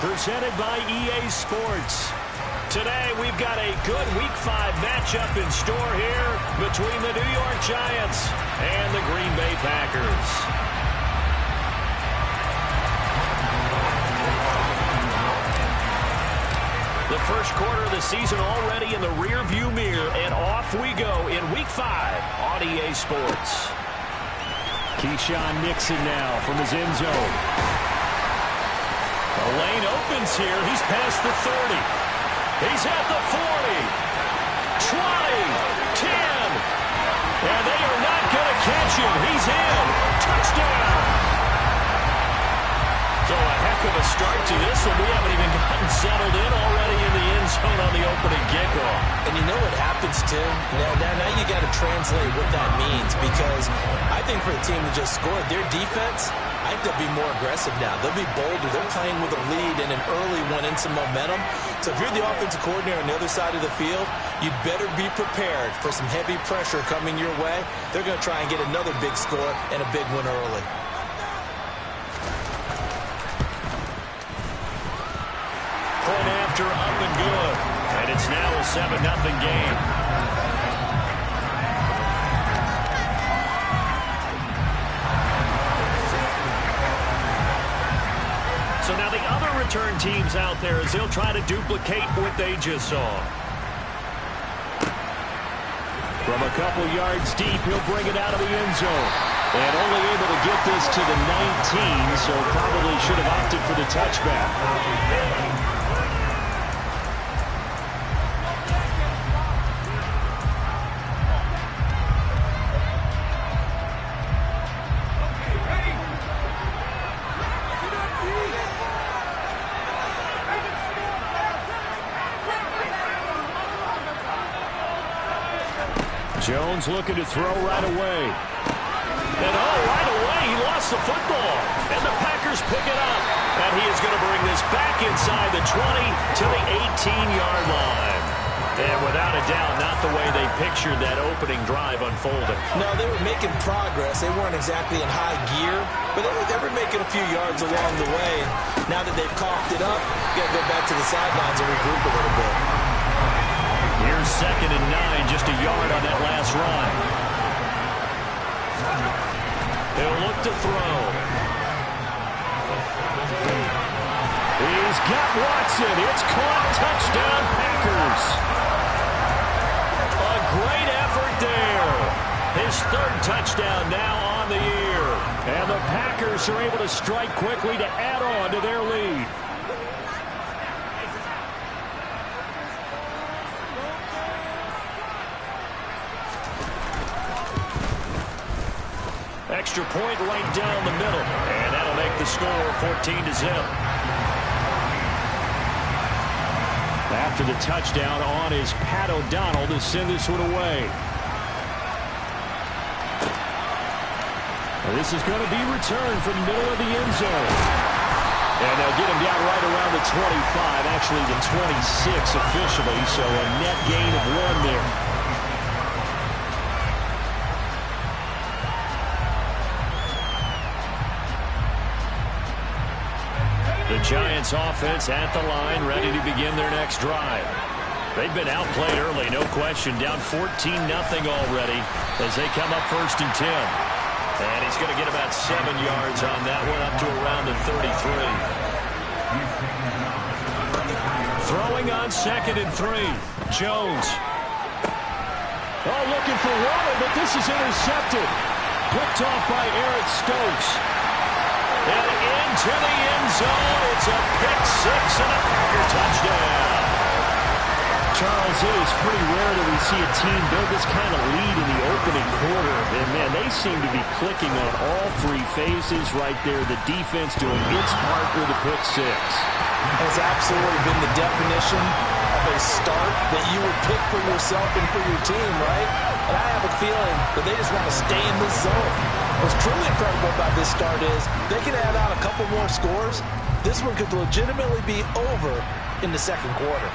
presented by EA Sports. Today, we've got a good Week 5 matchup in store here between the New York Giants and the Green Bay Packers. The first quarter of the season already in the rearview mirror, and off we go in Week 5 on EA Sports. Keyshawn Nixon now from his end zone. The lane opens here. He's past the 30. He's at the 40. 20. 10. And they are not going to catch him. He's in. Touchdown. So a heck of a start to this one. We haven't even gotten settled in already in the end zone on the opening kickoff. And you know what happens, Tim? Now you got to translate what that means, because I think for the team that just scored, their defense, I think they'll be more aggressive now. They'll be bolder. They're playing with a lead and an early one and some momentum. So if you're the offensive coordinator on the other side of the field, you'd better be prepared for some heavy pressure coming your way. They're going to try and get another big score and a big one early. Point after, up and good. And it's now a 7-0 game. So now the other return teams out there as they'll try to duplicate what they just saw. From a couple yards deep, he'll bring it out of the end zone. And only able to get this to the 19, so probably should have opted for the touchback. Jones looking to throw right away. And right away he lost the football. And the Packers pick it up. And he is going to bring this back inside the 20 to the 18-yard line. And without a doubt, not the way they pictured that opening drive unfolding. No, they were making progress. They weren't exactly in high gear, but they were making a few yards along the way. Now that they've coughed it up, you got to go back to the sidelines and regroup a little bit. Here's 2nd and 9, just a yard on that last run. He'll look to throw. He's got Watson. It's caught. Touchdown, Packers. A great effort there. His 3rd touchdown now on the year. And the Packers are able to strike quickly to add on to their lead. Extra point right down the middle. And that'll make the score 14-0. After the touchdown on is Pat O'Donnell to send this one away. And this is going to be returned from the middle of the end zone. And they'll get him down right around the 25, actually the 26 officially, so a net gain of 1 there. The Giants offense at the line, ready to begin their next drive. They've been outplayed early, no question. Down 14-0 already as they come up 1st and 10. And he's going to get about 7 yards on that one, up to around the 33. Throwing on 2nd and 3. Jones. Oh, looking for Waller, but this is intercepted. Picked off by Eric Stokes. And into the end zone, it's a pick 6 and a Packer touchdown. Charles, it is pretty rare that we see a team build this kind of lead in the opening quarter. And, man, they seem to be clicking on all 3 phases right there. The defense doing its part with the pick 6. Has absolutely been the definition of a start that you would pick for yourself and for your team, right? And I have a feeling that they just want to stay in this zone. What's truly incredible about this start is they can add on a couple more scores. This one could legitimately be over in the 2nd quarter.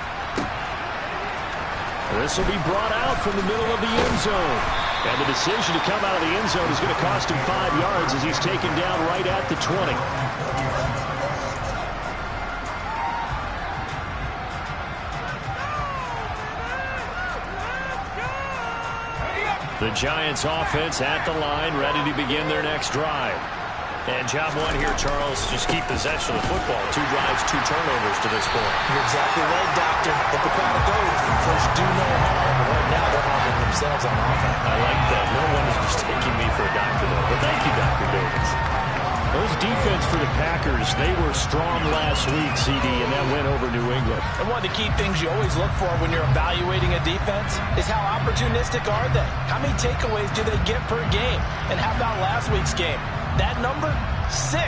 This will be brought out from the middle of the end zone. And the decision to come out of the end zone is going to cost him 5 yards as he's taken down right at the 20. The Giants offense at the line, ready to begin their next drive. And job one here, Charles, just keep possession of the football. 2 drives, 2 turnovers to this point. You're exactly right, Doctor. Hippocratic oath. First, do no harm. But right now, they're harming themselves on offense. I like that. No one is mistaking me for a doctor, though. But thank you, Dr. Davis. Those defense for the Packers, they were strong last week, CD, and that went over New England. And one of the key things you always look for when you're evaluating a defense is how opportunistic are they? How many takeaways do they get per game? And how about last week's game? That number, 6.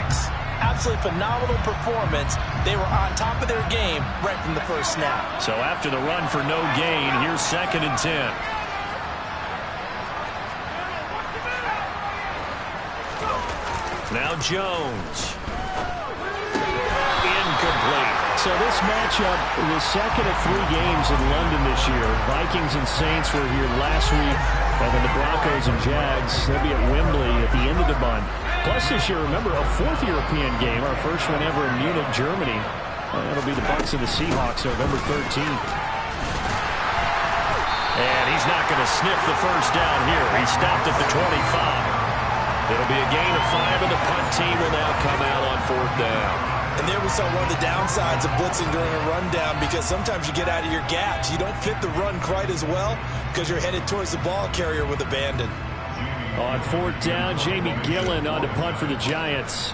Absolutely phenomenal performance. They were on top of their game right from the first snap. So after the run for no gain, here's 2nd and 10. Now Jones. Incomplete. So this matchup was second of 3 games in London this year. Vikings and Saints were here last week. And then the Broncos and Jags, they'll be at Wembley at the end of the month. Plus this year, remember, a 4th European game, our first one ever in Munich, Germany. That'll be the Bucs and the Seahawks November 13th. And he's not going to sniff the first down here. He stopped at the 25. It'll be a gain of 5, and the punt team will now come out on 4th down. And there we saw one of the downsides of blitzing during a rundown, because sometimes you get out of your gaps. You don't fit the run quite as well because you're headed towards the ball carrier with abandon. On 4th down, Jamie Gillen on to punt for the Giants.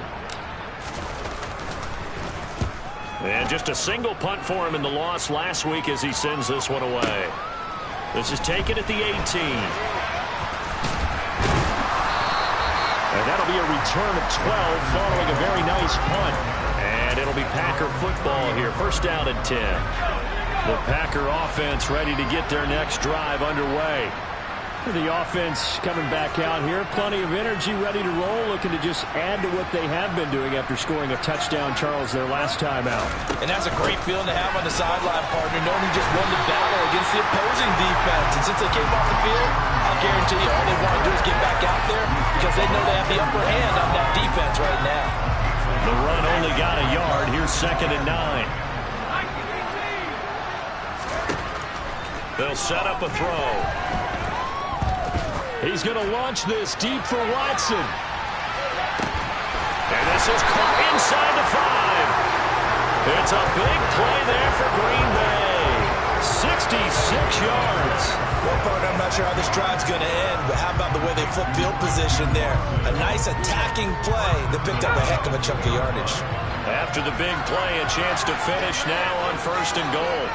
And just a single punt for him in the loss last week as he sends this one away. This is taken at the 18. And that'll be a return of 12 following a very nice punt. And it'll be Packer football here. 1st down and 10. The Packer offense ready to get their next drive underway. The offense coming back out here. Plenty of energy, ready to roll, looking to just add to what they have been doing after scoring a touchdown, Charles, their last time out. And that's a great feeling to have on the sideline, partner, knowing you just won the battle against the opposing defense. And since they came off the field, I'll guarantee you all they want to do is get back out there because they know they have the upper hand on that defense right now. The run only got a yard. Here's 2nd and 9. They'll set up a throw. He's going to launch this deep for Watson. And this is caught inside the 5. It's a big play there for Green Bay. 66 yards. Well, partner, I'm not sure how this drive's going to end, but how about the way they flip field position there? A nice attacking play that picked up a heck of a chunk of yardage. After the big play, a chance to finish now on 1st and goal.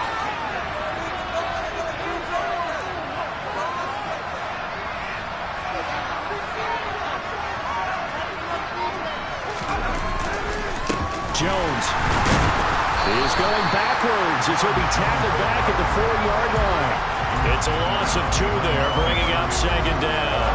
Jones is going backwards as he'll be tackled back at the 4-yard line. It's a loss of 2 there, bringing up 2nd down.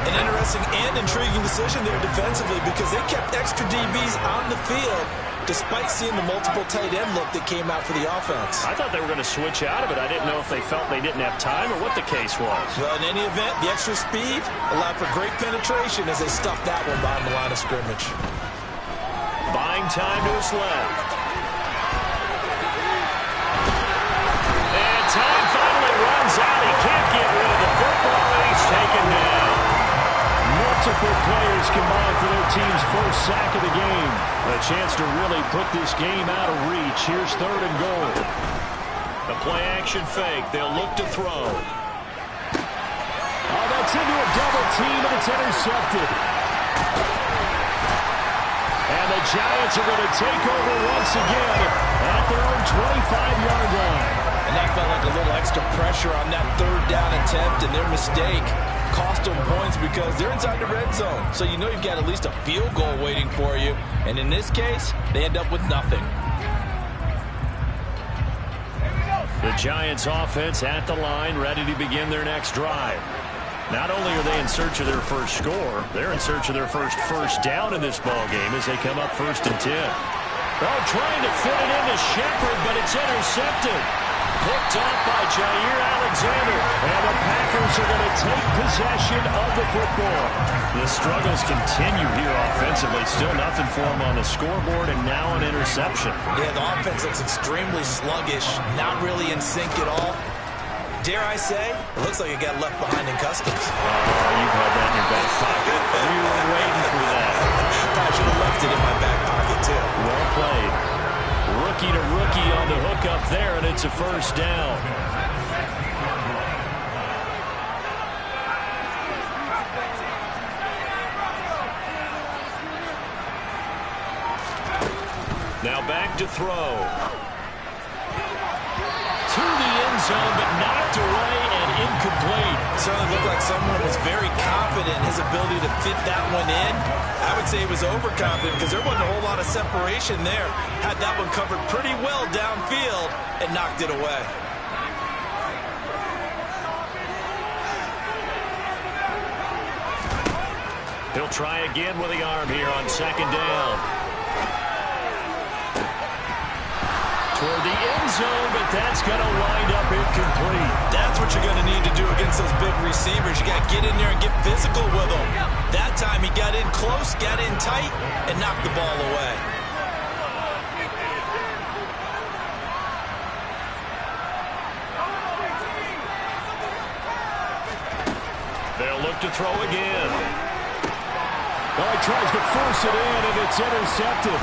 An interesting and intriguing decision there defensively because they kept extra DBs on the field despite seeing the multiple tight end look that came out for the offense. I thought they were going to switch out of it. I didn't know if they felt they didn't have time or what the case was. Well, in any event, the extra speed allowed for great penetration as they stuffed that one behind the line of scrimmage. Buying time to his left. And time finally runs out. He can't get rid of the football, and he's taken down. Multiple players combined for their team's first sack of the game. A chance to really put this game out of reach. Here's 3rd and goal. A play-action fake. They'll look to throw. Oh, that's into a double team, and it's intercepted. And the Giants are going to take over once again at their own 25-yard line. And that felt like a little extra pressure on that 3rd down attempt, and their mistake cost them points because they're inside the red zone. So you know you've got at least a field goal waiting for you. And in this case, they end up with nothing. The Giants offense at the line, ready to begin their next drive. Not only are they in search of their first score, they're in search of their first down in this ball game as they come up 1st and 10. Oh, trying to fit it into Shepard, but it's intercepted. Picked off by Jair Alexander. And the Packers are going to take possession of the football. The struggles continue here offensively. Still nothing for them on the scoreboard, and now an interception. Yeah, the offense looks extremely sluggish, not really in sync at all. dare I say, it looks like it got left behind in customs. You've had that in your back pocket. We were waiting for that. I should have left it in my back pocket, too. Well played. Rookie to rookie on the hook up there, and it's a first down. Now back to throw. To the end zone, but knocked away and incomplete. Certainly looked like someone was very confident in his ability to fit that one in. I would say he was overconfident because there wasn't a whole lot of separation there. Had that one covered pretty well downfield and knocked it away. He'll try again with the arm here on second down. Toward the end zone, but that's going to wind up incomplete. That's what you're going to need to do against those big receivers. You got to get in there and get physical with them. That time he got in close, got in tight, and knocked the ball away. They'll look to throw again. Oh, he tries to force it in, and it's intercepted.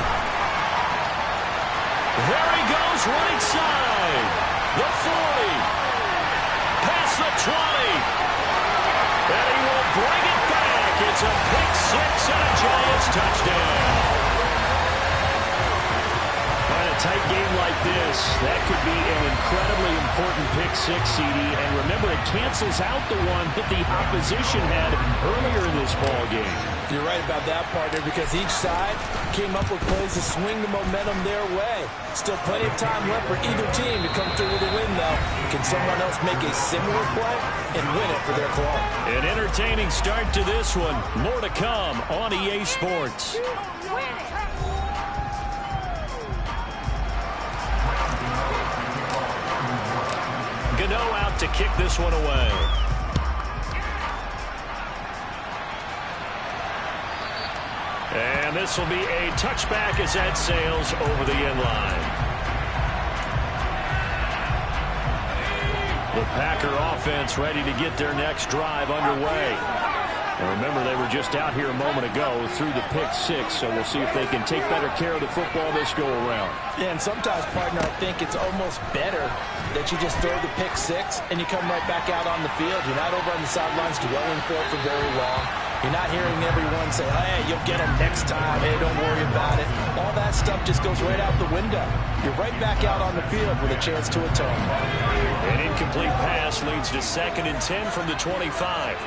There he goes, right side. The 40. Past the 20. And he will bring it back. It's a pick six and a Giants touchdown. In a tight game like this, that could be an incredibly important pick six, CD. And remember, it cancels out the one that the opposition had earlier in this ball game. You're right about that, partner, because each side came up with plays to swing the momentum their way. Still plenty of time left for either team to come through with a win, though. Can someone else make a similar play and win it for their club? An entertaining start to this one. More to come on EA Sports. Gano out to kick this one away. And this will be a touchback as that sails over the end line. The Packer offense ready to get their next drive underway. And remember, they were just out here a moment ago through the pick six, so we'll see if they can take better care of the football this go-around. Yeah, and sometimes, partner, I think it's almost better that you just throw the pick six and you come right back out on the field. You're not over on the sidelines dwelling for it for very long. You're not hearing everyone say, hey, you'll get them next time. Hey, don't worry about it. All that stuff just goes right out the window. You're right back out on the field with a chance to atone. An incomplete pass leads to 2nd and 10 from the 25.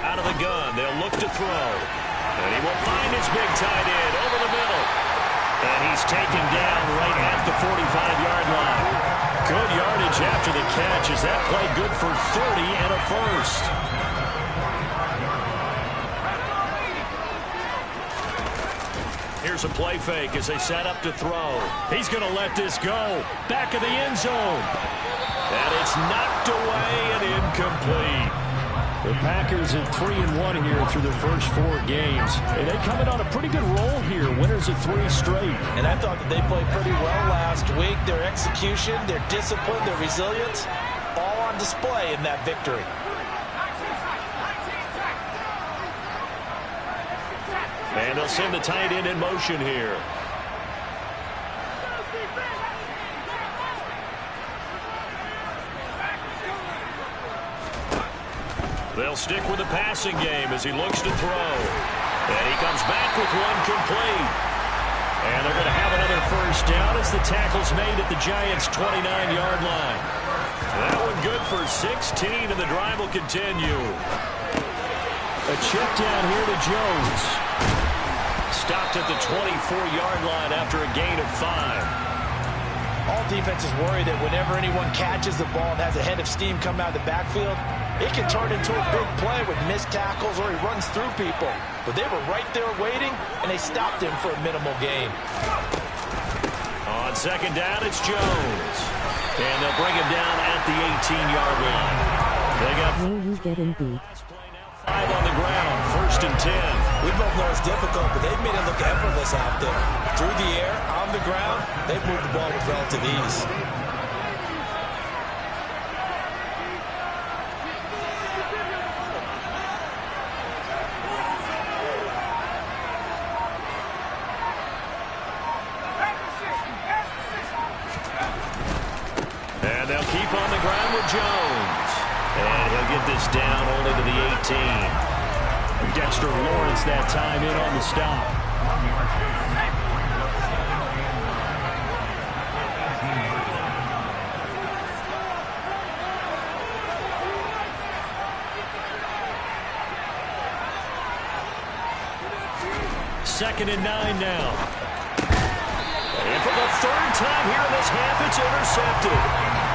Out of the gun, they'll look to throw. And he will find his big tight end over the middle. And he's taken down right at the 45-yard line. Good yardage after the catch. Is that play good for 30 and a first? Here's a play fake as they set up to throw. He's going to let this go. Back of the end zone. And it's knocked away and incomplete. The Packers at 3-1 here through their first 4 games. And they come in on a pretty good roll here. Winners of 3 straight. And I thought that they played pretty well last week. Their execution, their discipline, their resilience, all on display in that victory. And they'll send the tight end in motion here. They'll stick with the passing game as he looks to throw. And he comes back with one complete. And they're going to have another first down as the tackle's made at the Giants' 29-yard line. That one good for 16, and the drive will continue. A check down here to Jones. Stopped at the 24-yard line after a gain of 5. All defenses worry that whenever anyone catches the ball and has a head of steam come out of the backfield, it can turn into a big play with missed tackles or he runs through people. But they were right there waiting, and they stopped him for a minimal gain. On second down, it's Jones. And they'll bring him down at the 18-yard line. They got 5 on the ground, 1st and 10. We both know it's difficult, but they've made it look effortless out there. Through the air, on the ground, they've moved the ball with relative ease. And they'll keep on the ground with Jones. And he'll get this down only to the 18. Dexter Lawrence that time in on the stop. Second and 9 now. And for the third time here in this half, it's intercepted.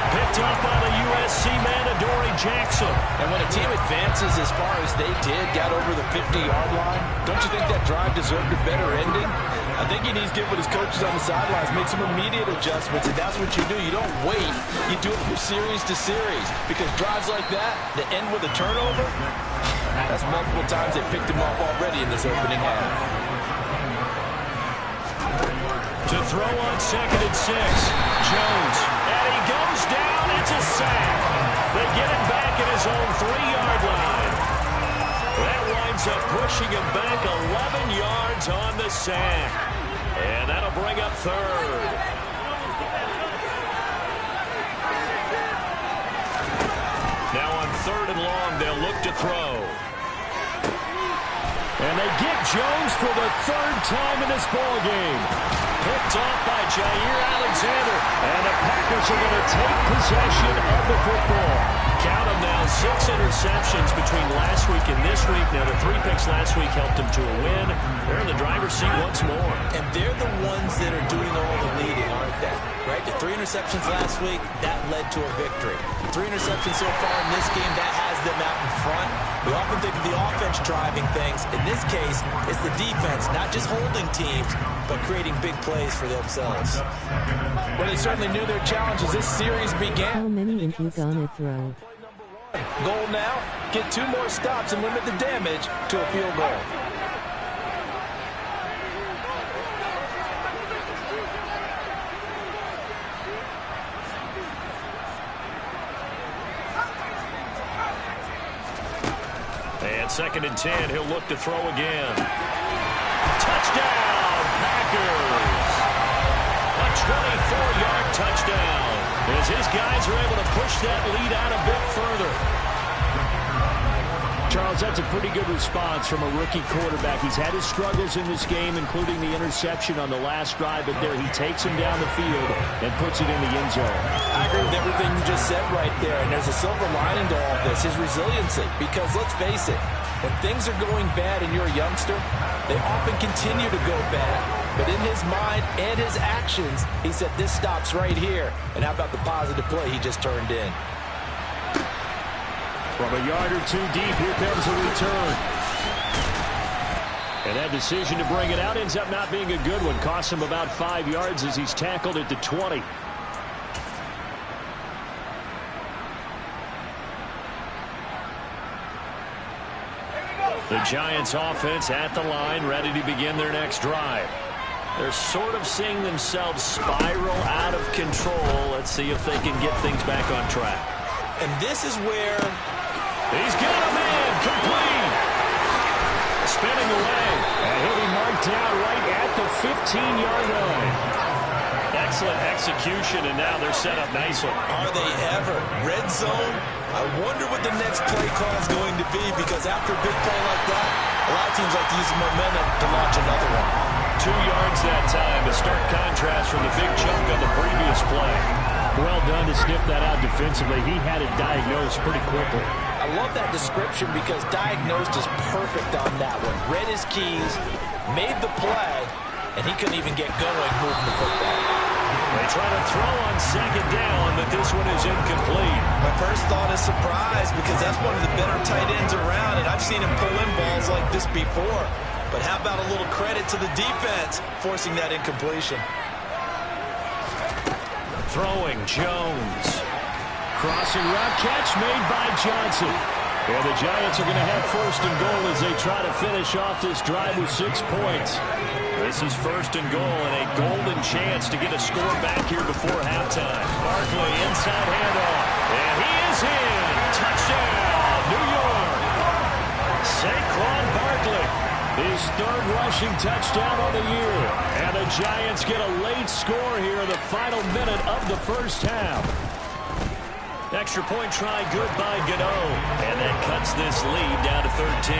Picked off by the USC man, Adoree Jackson. And when a team advances as far as they did, got over the 50-yard line, don't you think that drive deserved a better ending? I think he needs to get with his coaches on the sidelines, make some immediate adjustments, and that's what you do. You don't wait. You do it from series to series, because drives like that end with a turnover, that's multiple times they picked him up already in this opening half. To throw on 2nd and 6, Jones. And he goes down. It's a sack. They get it back at his own 3-yard line. That winds up pushing him back 11 yards on the sack. And that'll bring up 3rd. Now on 3rd and long, they'll look to throw. And they get Jones for the 3rd time in this ballgame. Picked off by Jair Alexander. And the Packers are going to take possession of the football. Count them now, 6 interceptions between last week and this week. Now, the 3 picks last week helped them to a win. They're in the driver's seat once more. And they're the ones that are doing all the leading, aren't they? Right? The 3 interceptions last week, that led to a victory. 3 interceptions so far in this game, that has them out in front. We often think of the offense driving things. In this case, it's the defense, not just holding teams, but creating big plays for themselves. Well, they certainly knew their challenge as this series began. How many are you gonna throw? Goal now, get 2 more stops and limit the damage to a field goal. And 2nd and 10, he'll look to throw again. Touchdown, Packers! A 24-yard touchdown as his guys are able to push that lead out a bit further. Charles, that's a pretty good response from a rookie quarterback. He's had his struggles in this game, including the interception on the last drive, but there he takes him down the field and puts it in the end zone. I agree with everything you just said right there, and there's a silver lining to all of this, his resiliency. Because let's face it, when things are going bad and you're a youngster, they often continue to go bad. But in his mind and his actions, he said, this stops right here. And how about the positive play he just turned in? From a yard or 2 deep, here comes a return. And that decision to bring it out ends up not being a good one. Costs him about 5 yards as he's tackled at the 20. The Giants offense at the line, ready to begin their next drive. They're sort of seeing themselves spiral out of control. Let's see if they can get things back on track. And this is where he's got him in, complete. Spinning away. And he'll be marked down right at the 15-yard line. Excellent execution, and now they're set up nicely. Are they ever? Red zone? I wonder what the next play call is going to be, because after a big play like that, a lot of teams like to use the momentum to launch another one. 2 yards that time, a stark contrast from the big chunk on the previous play. Well done to sniff that out defensively. He had it diagnosed pretty quickly. I love that description because diagnosed is perfect on that one. Read his keys, made the play, and he couldn't even get going moving the football. They try to throw on 2nd down, but this one is incomplete. My first thought is surprise, because that's one of the better tight ends around, and I've seen him pull in balls like this before. But how about a little credit to the defense forcing that incompletion? Throwing, Jones. Crossing route catch made by Johnson. And the Giants are going to have first and goal as they try to finish off this drive with 6 points. This is first and goal and a golden chance to get a score back here before halftime. Barkley inside handoff. And he is in. Touchdown, New York. Saquon Barkley. His third rushing touchdown on the year. And the Giants get a late score here in the final minute of the first half. Extra point try good by Gano. And that cuts this lead down to 13.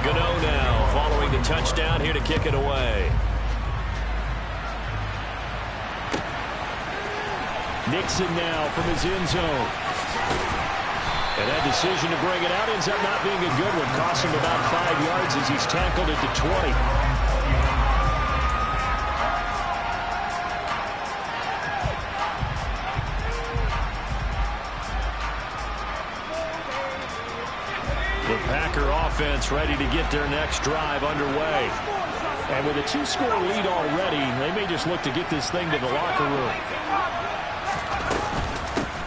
Gano now following the touchdown here to kick it away. Nixon now from his end zone. And that decision to bring it out ends up not being a good one. Cost him about 5 yards as he's tackled at the 20. The Packer offense ready to get their next drive underway. And with a 2-score lead already, they may just look to get this thing to the locker room.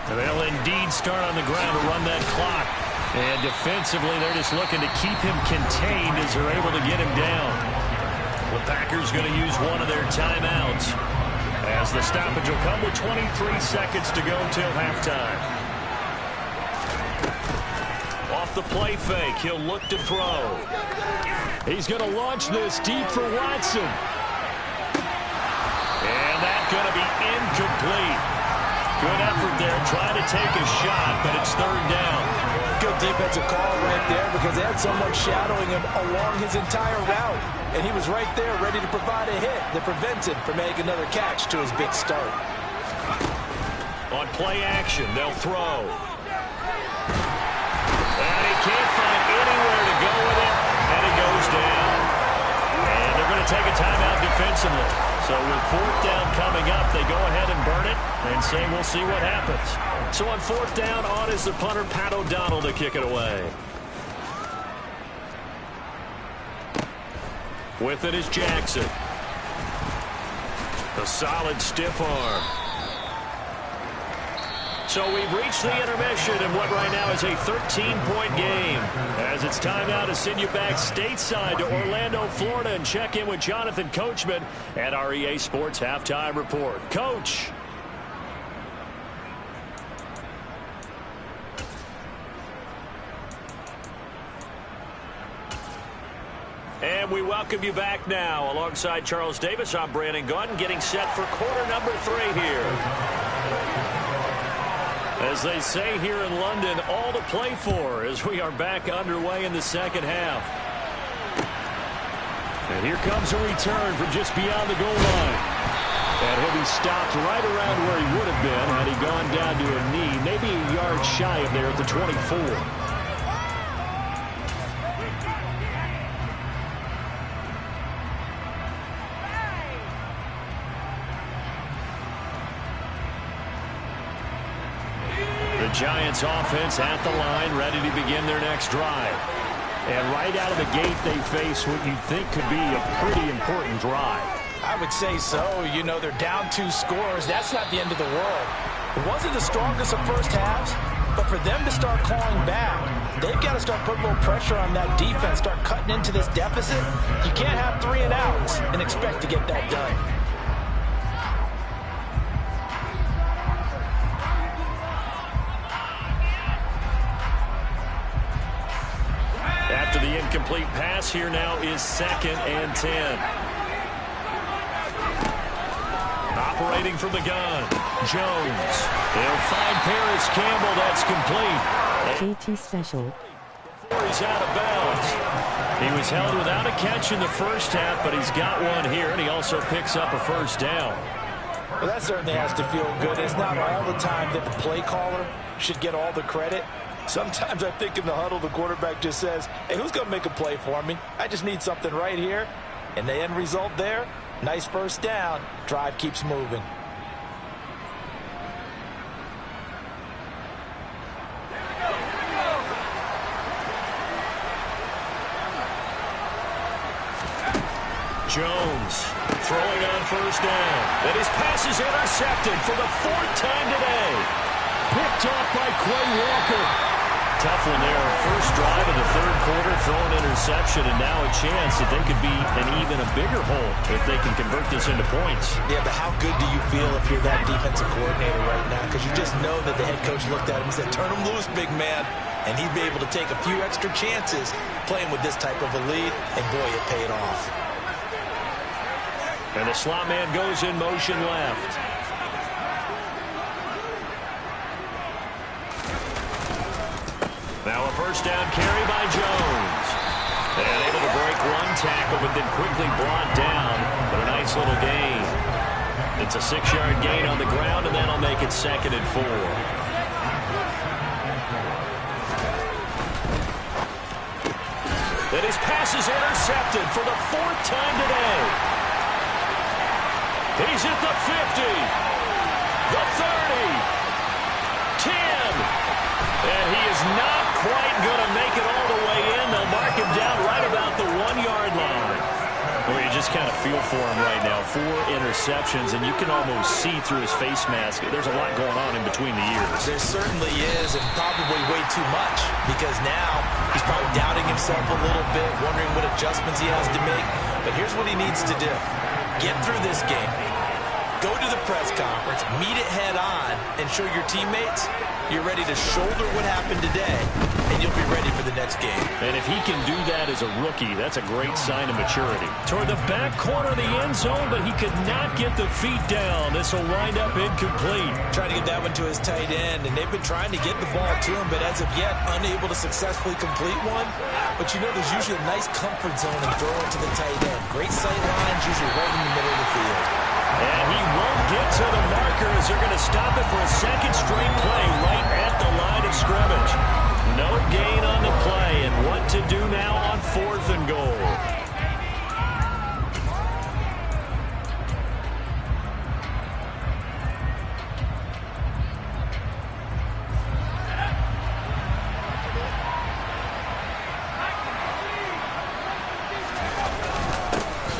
And they'll indeed start on the ground to run that clock. And defensively, they're just looking to keep him contained as they're able to get him down. The Packers going to use one of their timeouts as the stoppage will come with 23 seconds to go till halftime. Off the play fake, he'll look to throw. He's going to launch this deep for Watson. And that's going to be incomplete. Good effort there, trying to take a shot, but it's third down. Good defensive call right there because they had someone shadowing him along his entire route. And he was right there ready to provide a hit that prevents him from making another catch to his big start. On play action, they'll throw. And he can't find anywhere to go with it, and it goes down. And they're going to take a timeout defensively. So with fourth down coming up, they go ahead and burn it and say we'll see what happens. So on fourth down, on is the punter, Pat O'Donnell, to kick it away. With it is Jackson. A solid stiff arm. So we've reached the intermission in what right now is a 13-point game. As it's time now to send you back stateside to Orlando, Florida, and check in with Jonathan Coachman at our EA Sports Halftime Report. Coach. And we welcome you back now. Alongside Charles Davis, I'm Brandon Gunn, getting set for quarter number 3 here. As they say here in London, all to play for as we are back underway in the second half. And here comes a return from just beyond the goal line. And he'll be stopped right around where he would have been had he gone down to a knee, maybe a yard shy of there at the 24. Giants offense at the line, ready to begin their next drive. And right out of the gate, they face what you'd think could be a pretty important drive. I would say so. You know, they're down 2 scores. That's not the end of the world. It wasn't the strongest of first halves, but for them to start clawing back, they've got to start putting a little pressure on that defense, start cutting into this deficit. You can't have 3 and outs and expect to get that done. After the incomplete pass, here now is 2nd and 10. Operating from the gun, Jones. They'll find Paris Campbell. That's complete. JT special. Before he's out of bounds. He was held without a catch in the first half, but he's got one here, and he also picks up a first down. Well, that certainly has to feel good. It's not all the time that the play caller should get all the credit. Sometimes I think in the huddle, the quarterback just says, hey, who's going to make a play for me? I just need something right here. And the end result there, nice first down. Drive keeps moving. Jones Throwing on first down. And his pass is intercepted for the 4th time today. Picked off by Quay Walker. Tough one there. First drive of the 3rd quarter, throwing interception, and now a chance that they could be an even a bigger hole if they can convert this into points. Yeah, but how good do you feel if you're that defensive coordinator right now? Because you just know that the head coach looked at him and said, turn him loose, big man. And he'd be able to take a few extra chances playing with this type of a lead, and boy, it paid off. And the slot man goes in motion left. Now a first down carry by Jones. And able to break one tackle, but then quickly brought down. But a nice little gain. It's a 6-yard gain on the ground, and that'll make it 2nd and 4. And his pass is intercepted for the 4th time today. He's at the 50, the 30, 10. And he is not quite going to make it all the way in. They'll mark him down right about the 1-yard line. Well, you just kind of feel for him right now. 4 interceptions, and you can almost see through his face mask. There's a lot going on in between the ears. There certainly is, and probably way too much, because now he's probably doubting himself a little bit, wondering what adjustments he has to make. But here's what he needs to do. Get through this game. Go to the press conference, meet it head on, and show your teammates you're ready to shoulder what happened today, and you'll be ready for the next game. And if he can do that as a rookie, that's a great sign of maturity. Toward the back corner of the end zone, but he could not get the feet down. This will wind up incomplete. Trying to get that one to his tight end, and they've been trying to get the ball to him, but as of yet, unable to successfully complete one. But you know there's usually a nice comfort zone in throwing to the tight end. Great sight lines, usually right in the middle of the field. And he won't get to the marker as they're going to stop it for a 2nd straight play right at the line of scrimmage. No gain on the play, and what to do now on 4th and goal.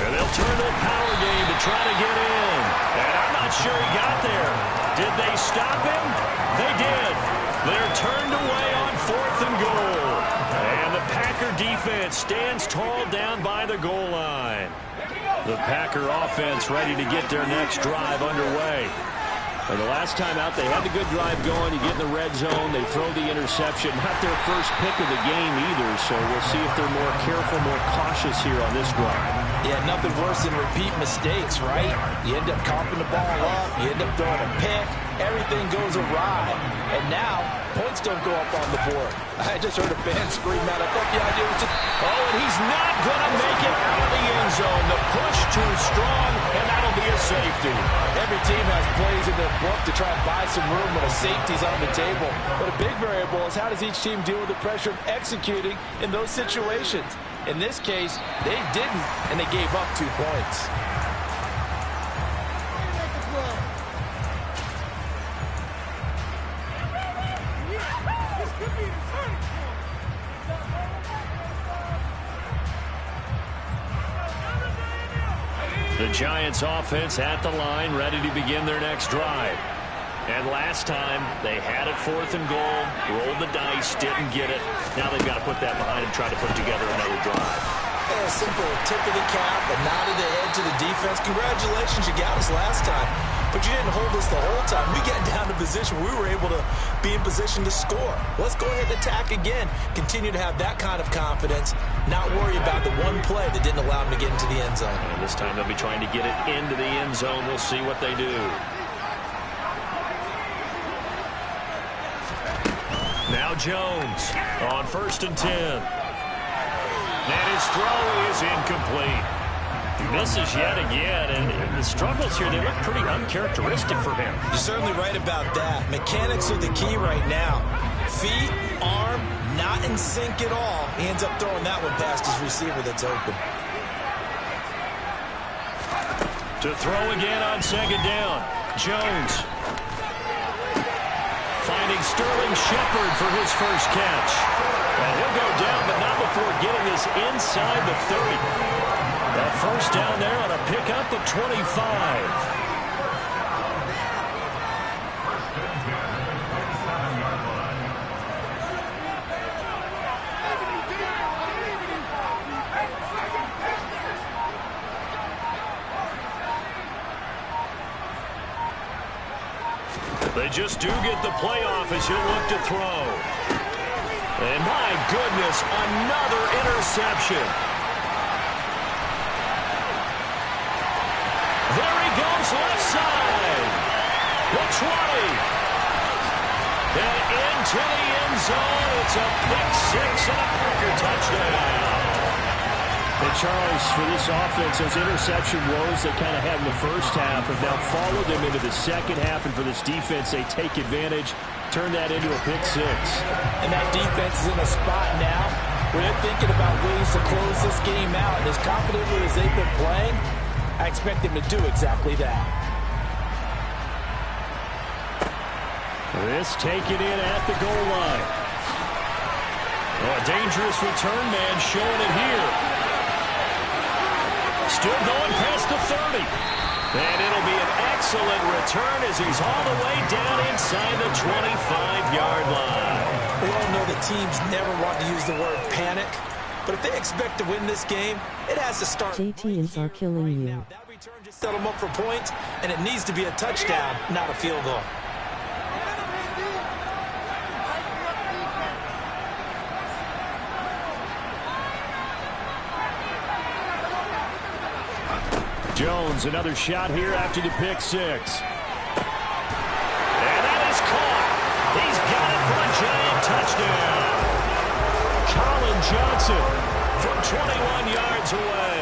And they'll turn to a power game to try to get in. And I'm not sure he got there. Did they stop him? They did. They're turned away on 4th and goal. And the Packer defense stands tall down by the goal line. The Packer offense ready to get their next drive underway. And the last time out, they had the good drive going. You get in the red zone, they throw the interception. Not their first pick of the game either, so we'll see if they're more careful, more cautious here on this drive. Yeah, nothing worse than repeat mistakes, right? You end up coughing the ball up, you end up throwing a pick, everything goes awry. And now, points don't go up on the board. I just heard a fan scream out. I thought the idea was just... Oh, and he's not going to make it out of the end zone. The push too strong, and that'll be a safety. Every team has plays in their book to try and buy some room when a safety's on the table. But a big variable is how does each team deal with the pressure of executing in those situations. In this case, they didn't, and they gave up 2 points. The Giants offense at the line, ready to begin their next drive. And last time, they had it 4th and goal, rolled the dice, didn't get it. Now they've got to put that behind and try to put together another drive. Yeah, a simple tip of the cap, a nod of the head to the defense. Congratulations, you got us last time. But you didn't hold us the whole time. We got down to position where we were able to be in position to score. Let's go ahead and attack again. Continue to have that kind of confidence. Not worry about the one play that didn't allow them to get into the end zone. And this time they'll be trying to get it into the end zone. We'll see what they do. Now Jones on 1st and 10. And his throw is incomplete. He misses yet again, and the struggles here, they look pretty uncharacteristic for him. You're certainly right about that. Mechanics are the key right now. Feet, arm, not in sync at all. He ends up throwing that one past his receiver that's open. To throw again on 2nd down. Jones finding Sterling Shepard for his first catch. And he'll go down, but not before getting this inside the 30. A first down there on a pickup of 25. They just do get the playoff as he'll look to throw. And my goodness, another interception. There he goes, left side. The 20. And into the end zone. It's a pick six and a Packer touchdown. And Charles, for this offense, those interception woes they kind of had in the first half have now followed them into the second half. And for this defense, they take advantage, turn that into a pick six. And that defense is in a spot now where they're thinking about ways to close this game out. And as confidently as they've been playing, I expect them to do exactly that. This taken in at the goal line. Oh, a dangerous return man showing it here. Still going past the 30. And it'll be an excellent return as he's all the way down inside the 25-yard line. We all know the teams never want to use the word panic, but if they expect to win this game, it has to start. JTs are killing you. That return just set them up for points, and it needs to be a touchdown, not a field goal. Jones, another shot here after the pick six. And that is caught. He's got it for a giant touchdown. Colin Johnson from 21 yards away.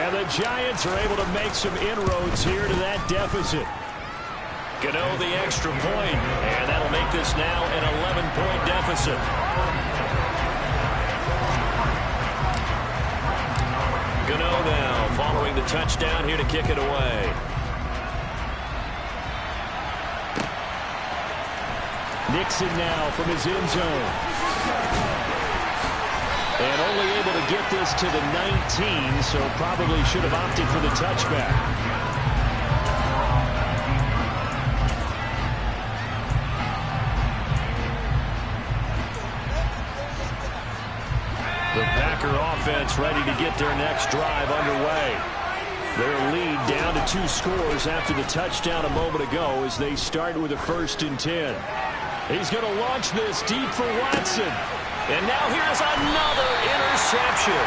And the Giants are able to make some inroads here to that deficit. Gano the extra point, and that'll make this now an 11-point deficit. Gano now following the touchdown here to kick it away. Nixon now from his end zone. And only able to get this to the 19, so probably should have opted for the touchback. The Packer offense ready to get their next drive underway. Their lead down to 2 scores after the touchdown a moment ago as they start with a 1st and 10. He's going to launch this deep for Watson. And now here's another interception.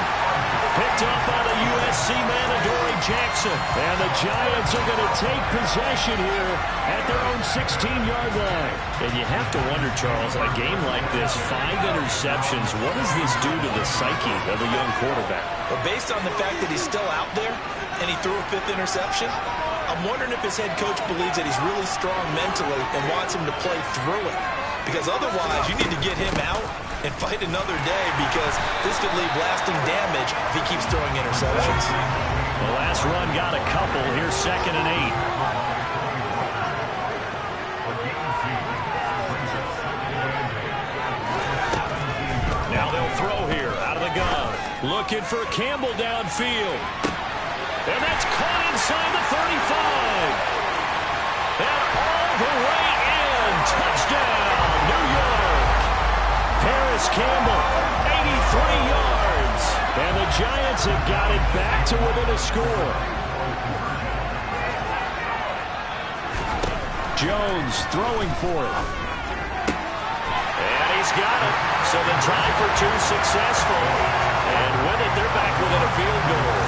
Picked up by the USC man, Adoree Jackson. And the Giants are going to take possession here at their own 16-yard line. And you have to wonder, Charles, in a game like this, 5 interceptions, what does this do to the psyche of a young quarterback? But based on the fact that he's still out there and he threw a 5th interception, I'm wondering if his head coach believes that he's really strong mentally and wants him to play through it. Because otherwise, you need to get him out and fight another day, because this could leave lasting damage if he keeps throwing interceptions. The last run got a couple. Here's 2nd and 8. Now they'll throw here out of the gun. Looking for Campbell downfield. And that's caught inside the 35. And all the way in. Touchdown, New York. Paris Campbell, 83 yards. And the Giants have got it back to within a score. Jones throwing for it. And he's got it. So the try for 2 successful. And with it, they're back within a field goal.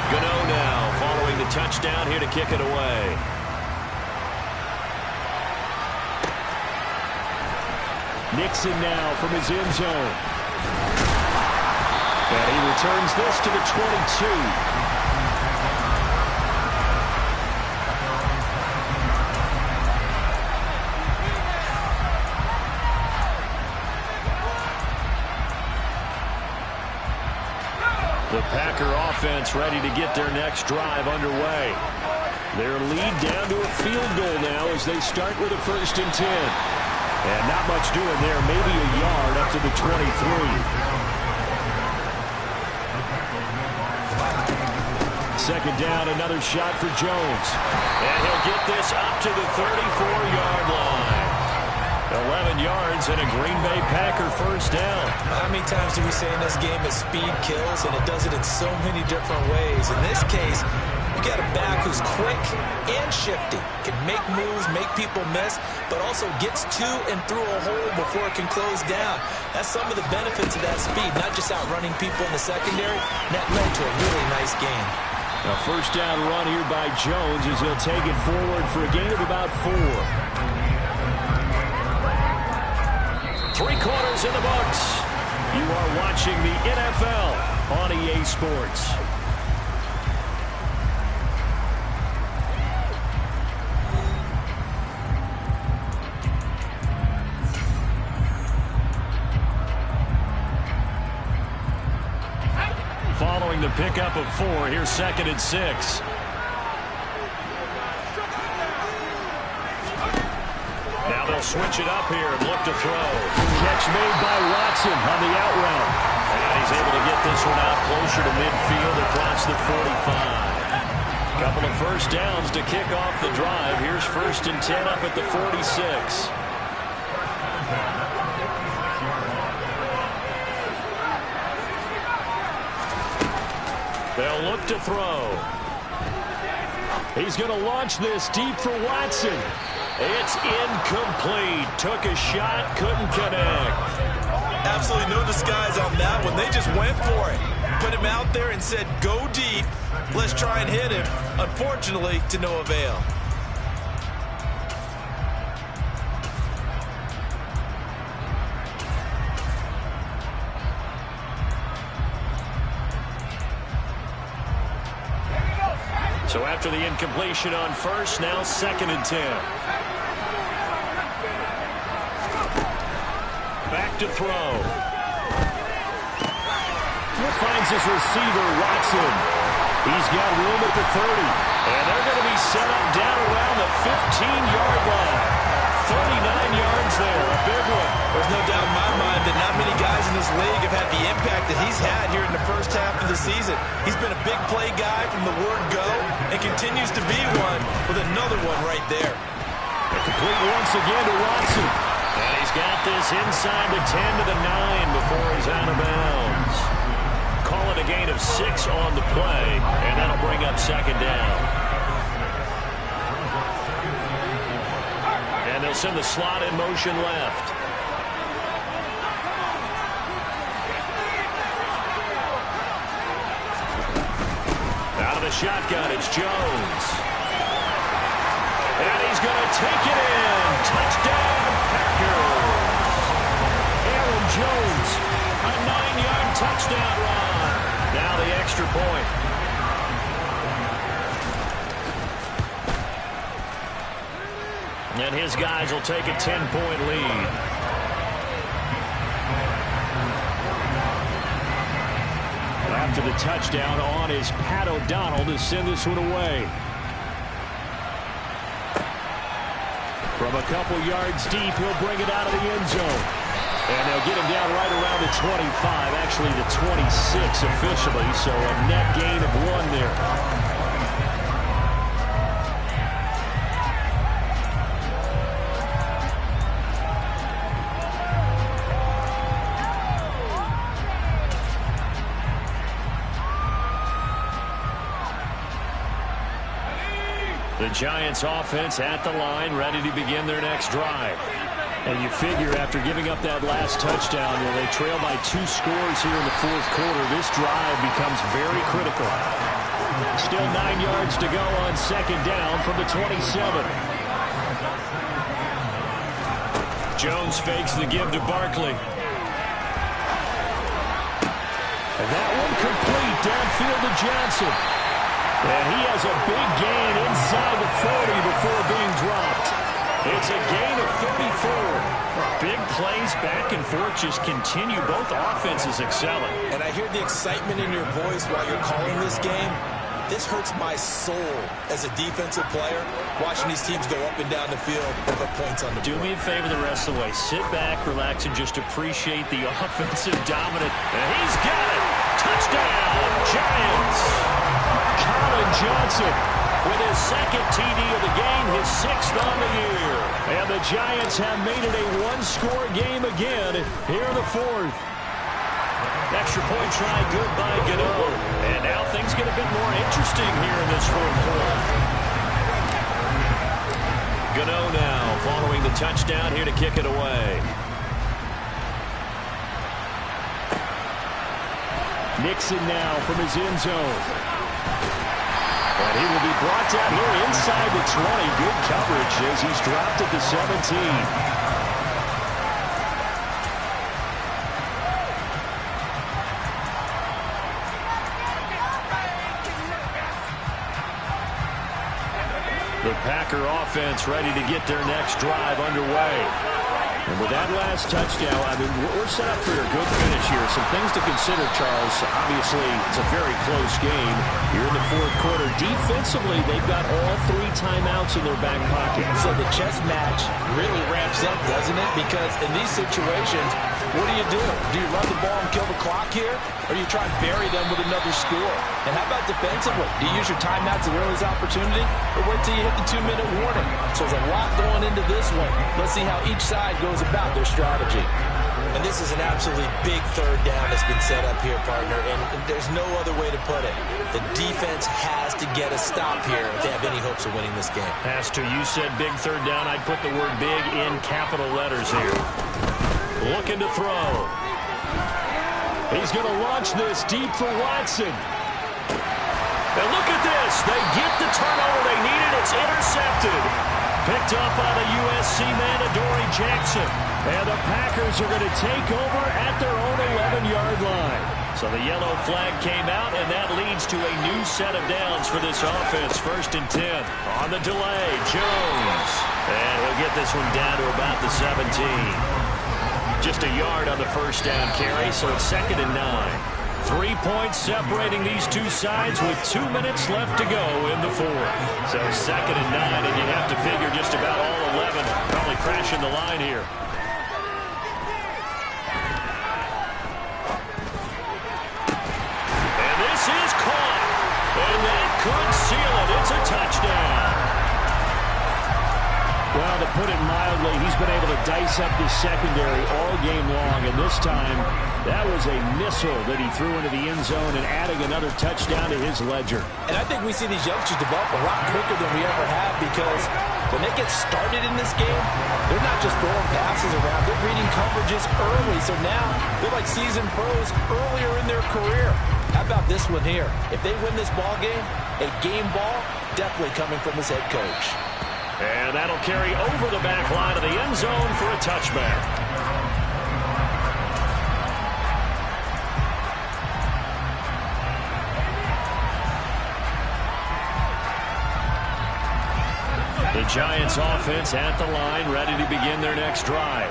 Gano now following the touchdown here to kick it away. Nixon now from his end zone. And he returns this to the 22. The Packer offense ready to get their next drive underway. Their lead down to a field goal now as they start with a 1st and 10. And not much doing there, maybe a yard up to the 23. second down, another shot for Jones. And he'll get this up to the 34-yard line. 11 yards and a Green Bay Packer first down. How many times do we say in this game that speed kills, and it does it in so many different ways? In this case, you got a back who's quick and shifty, can make moves, make people miss, but also gets to and through a hole before it can close down. That's some of the benefits of that speed, not just outrunning people in the secondary. And that led to a really nice game. A first down run here by Jones as he'll take it forward for a gain of about 4. 3 quarters in the books. You are watching the NFL on EA Sports. Following the pickup of 4, here's 2nd and 6. Now they'll switch it up here and look to throw. Catch made by Watson on the out route. And he's able to get this one out closer to midfield across the 45. Couple of first downs to kick off the drive. Here's 1st and 10 up at the 46. They'll look to throw. He's going to launch this deep for Watson. It's incomplete. Took a shot, couldn't connect. Absolutely no disguise on that one. They just went for it. Put him out there and said, go deep. Let's try and hit him. Unfortunately, to no avail. So after the incompletion on 1st, now 2nd and 10. Back to throw. Finds his receiver, Watson. He's got room at the 30. And they're going to be set up down around the 15-yard line. 39 yards there, a big one. There's no doubt in my mind that not many guys in this league have had the impact that he's had here in the first half of the season. He's been a big play guy from the word go and continues to be one with another one right there. A complete once again to Watson. And he's got this inside the 10 to the 9 before he's out of bounds. Call it a gain of 6 on the play, and that'll bring up 2nd down. And they'll send the slot in motion left. Out of the shotgun, it's Jones. And he's going to take it in. Touchdown, Packers. Aaron Jones, a 9-yard touchdown run. Now the extra point. And his guys will take a 10-point lead. After the touchdown on is Pat O'Donnell to send this one away. From a couple yards deep, he'll bring it out of the end zone. And they'll get him down right around the 25, actually the 26 officially, so a net gain of 1 there. The Giants offense at the line, ready to begin their next drive. And you figure after giving up that last touchdown, well, they trail by 2 scores here in the 4th quarter. This drive becomes very critical. Still 9 yards to go on 2nd down from the 27. Jones fakes the give to Barkley. And that one complete downfield to Johnson. And he has a big gain inside the 40 before being dropped. It's a gain of 34. Big plays back and forth just continue. Both offenses excelling. And I hear the excitement in your voice while you're calling this game. This hurts my soul as a defensive player, watching these teams go up and down the field and put points on the board. Do me a favor the rest of the way. Sit back, relax, and just appreciate the offensive dominant. And he's got it. Touchdown, Giants. Johnson with his second TD of the game, his 6th on the year. And the Giants have made it a one-score game again here in the 4th. Extra point try good by Gano. And now things get a bit more interesting here in this 4th quarter. Gano now following the touchdown here to kick it away. Nixon now from his end zone. And he will be brought down here inside the 20. Good coverage as he's dropped at the 17. The Packer offense ready to get their next drive underway. And with that last touchdown, I mean, we're set up for a good finish here. Some things to consider, Charles. Obviously, it's a very close game. Here in the 4th quarter, defensively, they've got all 3 timeouts in their back pocket. So the chess match really ramps up, doesn't it? Because in these situations, what do? Do you run the ball and kill the clock here? Or do you try and bury them with another score? And how about defensively? Do you use your timeouts to realize opportunity? Or wait till you hit the 2-minute warning? So there's a lot going into this one. Let's see how each side goes about their strategy. And this is an absolutely big 3rd down that's been set up here, partner. And there's no other way to put it. The defense has to get a stop here if they have any hopes of winning this game. Has to. You said big 3rd down. I'd put the word big in capital letters here. Looking to throw. He's going to launch this deep for Watson. And look at this. They get the turnover they needed. It's intercepted. Picked up by the USC man, Adoree Jackson. And the Packers are going to take over at their own 11-yard line. So the yellow flag came out, and that leads to a new set of downs for this offense. 1st and 10. On the delay, Jones. And he'll get this one down to about the 17. Just a yard on the 1st down carry, so it's 2nd and 9. 3 points separating these two sides with 2 minutes left to go in the 4th. So 2nd and 9, and you have to figure just about all 11 probably crashing the line here. And this is caught. And that could seal it. It's a touchdown. Well, to put it mildly, he's been able to dice up this secondary all game long, and this time that was a missile that he threw into the end zone and adding another touchdown to his ledger. And I think we see these youngsters develop a lot quicker than we ever have, because when they get started in this game, they're not just throwing passes around, they're reading coverages early. So now they're like seasoned pros earlier in their career. How about this one here? If they win this ball game, a game ball definitely coming from his head coach. And that'll carry over the back line of the end zone for a touchback. The Giants offense at the line, ready to begin their next drive.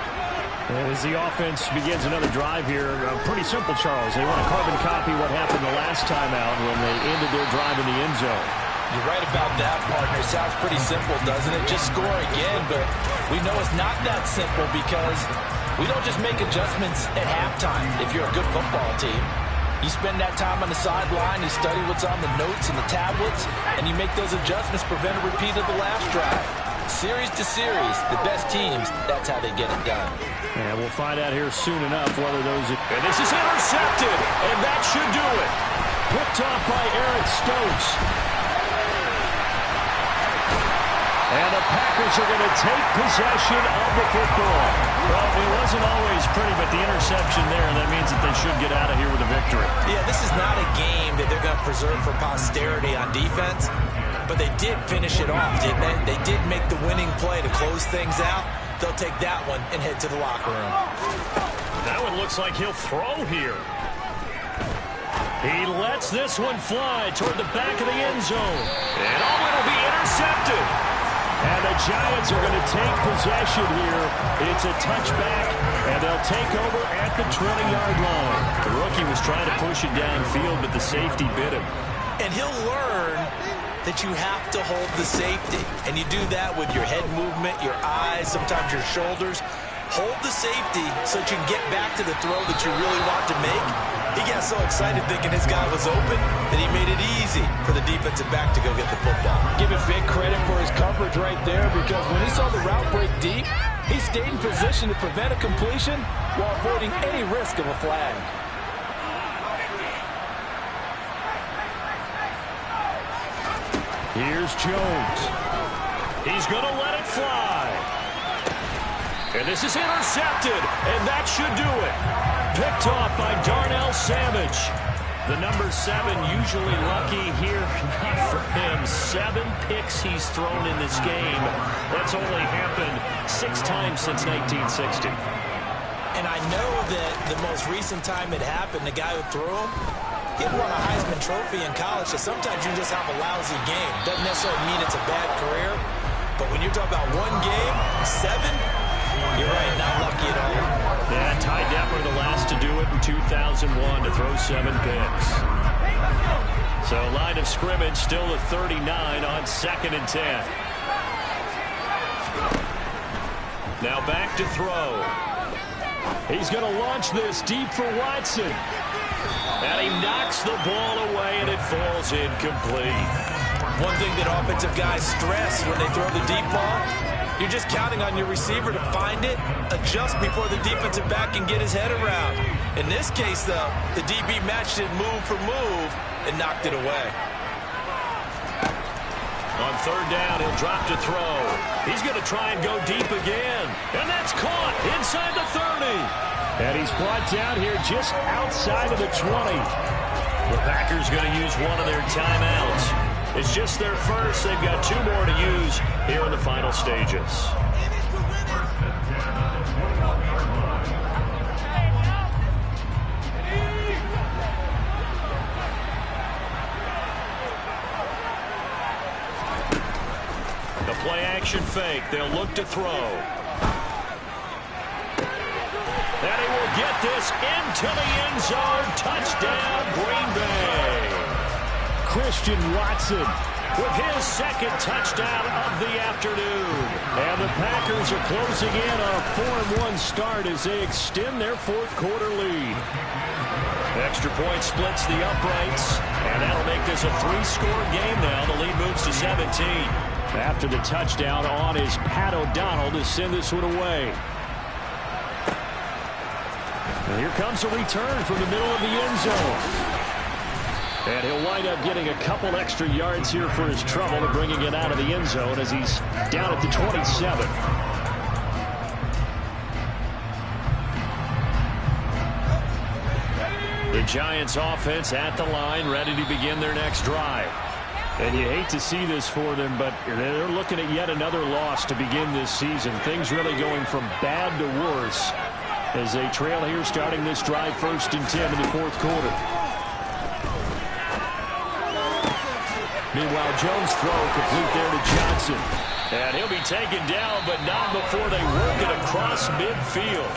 And as the offense begins another drive here, pretty simple, Charles. They want to carbon copy what happened the last time out when they ended their drive in the end zone. You're right about that, partner. Sounds pretty simple, doesn't it? Just score again, but we know it's not that simple, because we don't just make adjustments at halftime if you're a good football team. You spend that time on the sideline, you study what's on the notes and the tablets, and you make those adjustments, prevent a repeat of the last drive. Series to series, the best teams, that's how they get it done. And we'll find out here soon enough whether those... And this is intercepted, and that should do it. Picked off by Eric Stokes. And the Packers are going to take possession of the football. Well, it wasn't always pretty, but the interception there, that means that they should get out of here with a victory. Yeah, this is not a game that they're going to preserve for posterity on defense, but they did finish it off, didn't they? They did make the winning play to close things out. They'll take that one and head to the locker room. That one looks like he'll throw here. He lets this one fly toward the back of the end zone. And it'll be intercepted. And the Giants are going to take possession here. It's a touchback, and they'll take over at the 20-yard line. The rookie was trying to push it downfield, but the safety bit him. And he'll learn that you have to hold the safety. And you do that with your head movement, your eyes, sometimes your shoulders. hold the safety so that you can get back to the throw that you really want to make. He got so excited thinking his guy was open that he made it easy for the defensive back to go get the football. Give him big credit for his coverage right there, because when he saw the route break deep, he stayed in position to prevent a completion while avoiding any risk of a flag. Here's Jones. He's going to let it fly. And this is intercepted, and that should do it. Picked off by Darnell Savage. The number 7 usually lucky here. Not for him. 7 picks he's thrown in this game. That's only happened 6 times since 1960. And I know that the most recent time it happened, the guy who threw him, he had won a Heisman Trophy in college, so sometimes you just have a lousy game. Doesn't necessarily mean it's a bad career, but when you're talking about 1 game, 7, you're right, not lucky at all. Yeah, Ty Detmer the last to do it in 2001 to throw 7 picks. So line of scrimmage still at 39 on 2nd and 10. Now back to throw. He's going to launch this deep for Watson. And he knocks the ball away, and it falls incomplete. One thing that offensive guys stress when they throw the deep ball, you're just counting on your receiver to find it, adjust before the defensive back can get his head around. In this case, though, the DB matched it move for move and knocked it away. On 3rd down, he'll drop to throw. He's going to try and go deep again. And that's caught inside the 30. And he's brought down here just outside of the 20. The Packers going to use one of their timeouts. It's just their first. They've got 2 more to use here in the final stages. The play action fake. They'll look to throw. And he will get this into the end zone. Touchdown, Green Bay. Christian Watson with his 2nd touchdown of the afternoon. And the Packers are closing in on a 4-1 start as they extend their 4th quarter lead. Extra point splits the uprights, and that'll make this a 3-score game now. The lead moves to 17. After the touchdown on is Pat O'Donnell to send this one away. And here comes a return from the middle of the end zone. And he'll wind up getting a couple extra yards here for his trouble and bringing it out of the end zone as he's down at the 27. The Giants offense at the line, ready to begin their next drive. And you hate to see this for them, but they're looking at yet another loss to begin this season. Things really going from bad to worse as they trail here starting this drive 1st and 10 in the 4th quarter. Meanwhile, Jones' throw complete there to Johnson. And he'll be taken down, but not before they work it across midfield.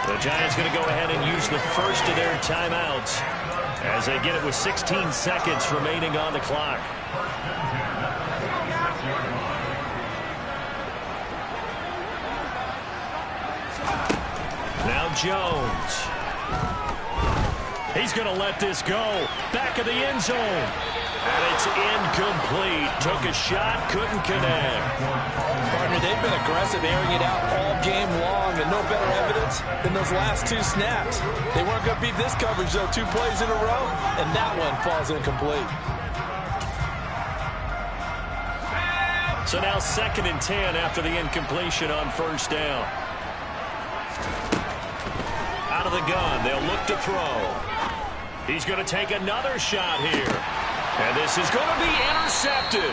The Giants going to go ahead and use the first of their timeouts as they get it with 16 seconds remaining on the clock. Now Jones. He's going to let this go. Back of the end zone. And it's incomplete. Took a shot, couldn't connect. Partner, they've been aggressive, airing it out all game long, and no better evidence than those last 2 snaps. They weren't going to beat this coverage, though, 2 plays in a row, and that one falls incomplete. So now 2nd and 10 after the incompletion on 1st down. Out of the gun, they'll look to throw. He's going to take another shot here. And this is going to be intercepted.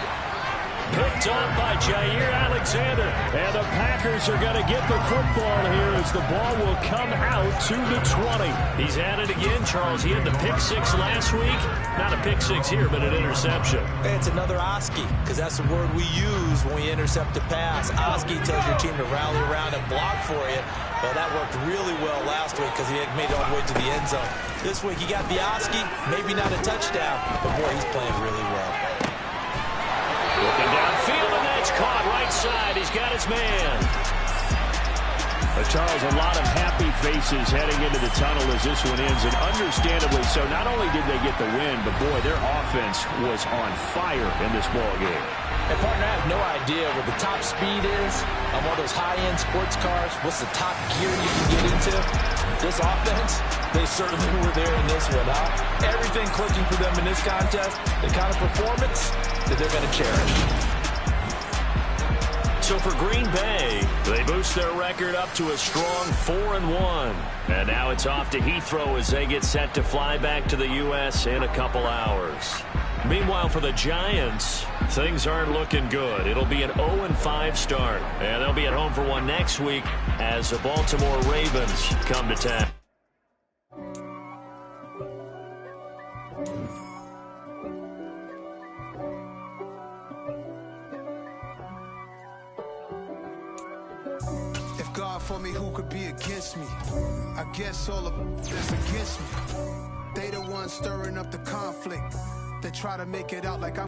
Picked up by Jair Alexander. And the Packers are going to get the football here as the ball will come out to the 20. He's at it again, Charles. He had the pick 6 last week. Not a pick 6 here, but an interception. It's another Oski, because that's the word we use when we intercept a pass. Oski tells your team to rally around and block for you. Well, that worked really well last week because he had made it all the way to the end zone. This week he got the Oski, maybe not a touchdown, but boy, he's playing really well. Looking downfield, and that's caught right side. He's got his man. A Charles, a lot of happy faces heading into the tunnel as this one ends, and understandably so. Not only did they get the win, but boy, their offense was on fire in this ball game. And partner, I have no idea what the top speed is on one of those high-end sports cars. What's the top gear you can get into? This offense, they certainly were there in this one, huh? Everything clicking for them in this contest, the kind of performance that they're going to cherish. So for Green Bay, they boost their record up to a strong 4-1. And now it's off to Heathrow as they get set to fly back to the U.S. in a couple hours. Meanwhile, for the Giants, things aren't looking good. It'll be an 0-5 start, and they'll be at home for one next week as the Baltimore Ravens come to town. If God for me, who could be against me? I guess all of that's against me. They the ones stirring up the conflict. They try to make it out like I'm